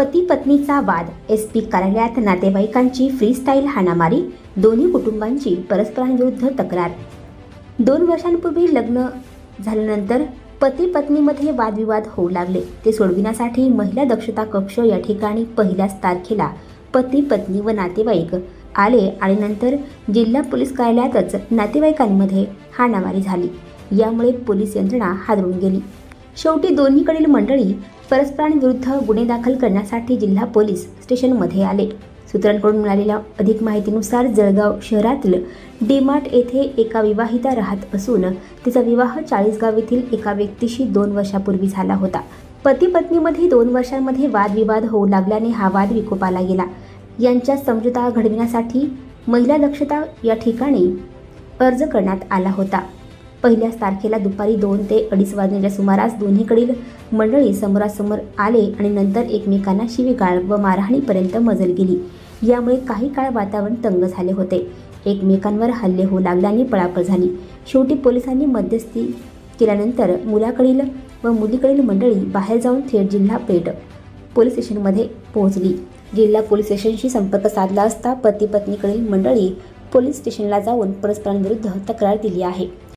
पती पत्नीचा वाद, एसपी कार्यालयात नातेवाईकांची फ्रीस्टाईल हाणामारी, दोन्ही कुटुंबांची परस्परांविरुद्ध तक्रार। 2 वर्षांपूर्वी लग्न झाल्यानंतर पती पत्नीमध्ये वादविवाद होऊ लागले। ते सोडविण्यासाठी महिला दक्षता कक्ष या ठिकाणी पहिल्याच तारखेला पती पत्नी व नातेवाईक आले आणि नंतर जिल्हा पोलीस कार्यालयातच नातेवाईकांमध्ये हाणामारी झाली। यामुळे पोलीस यंत्रणा हादरून गेली। शेवटी दोन्हीकडील मंडळी परस्परांविरुद्ध गुन्हे दाखल करण्यासाठी जिल्हा पोलीस स्टेशनमध्ये आले। सूत्रांकडून मिळालेल्या अधिक माहितीनुसार जळगाव शहरातील डीमार्ट येथे एका विवाहिता राहत असून तिचा विवाह चाळीसगाव येथील एका व्यक्तीशी 2 वर्षापूर्वी झाला होता। पती पत्नीमध्ये 2 वर्षांमध्ये वादविवाद होऊ लागल्याने हा वाद विकोपाला गेला। यांच्या समझोता घडविण्यासाठी महिला दक्षता या ठिकाणी अर्ज करण्यात आला होता। पहिल्याच तारखेला दुपारी 2 ते 2:30 वाजण्याच्या सुमारास दोन्हीकडील मंडळी समोरासमोर आले आणि नंतर एकमेकांना शिवीगाळ व मारहाणीपर्यंत मजल गेली। यामुळे काही काळ वातावरण तंग झाले होते। एकमेकांवर हल्ले होऊ लागल्याने पळापळ झाली। शेवटी पोलिसांनी मध्यस्थी केल्यानंतर मुलाकडील व मुलीकडील मंडळी बाहेर जाऊन थेट जिल्हा पेठ पोलीस स्टेशनमध्ये पोहोचली। जिल्हा पोलीस स्टेशनशी संपर्क साधला असता पती पत्नीकडील मंडळी पोलीस स्टेशनला जाऊन परस्परांविरुद्ध तक्रार दिली आहे।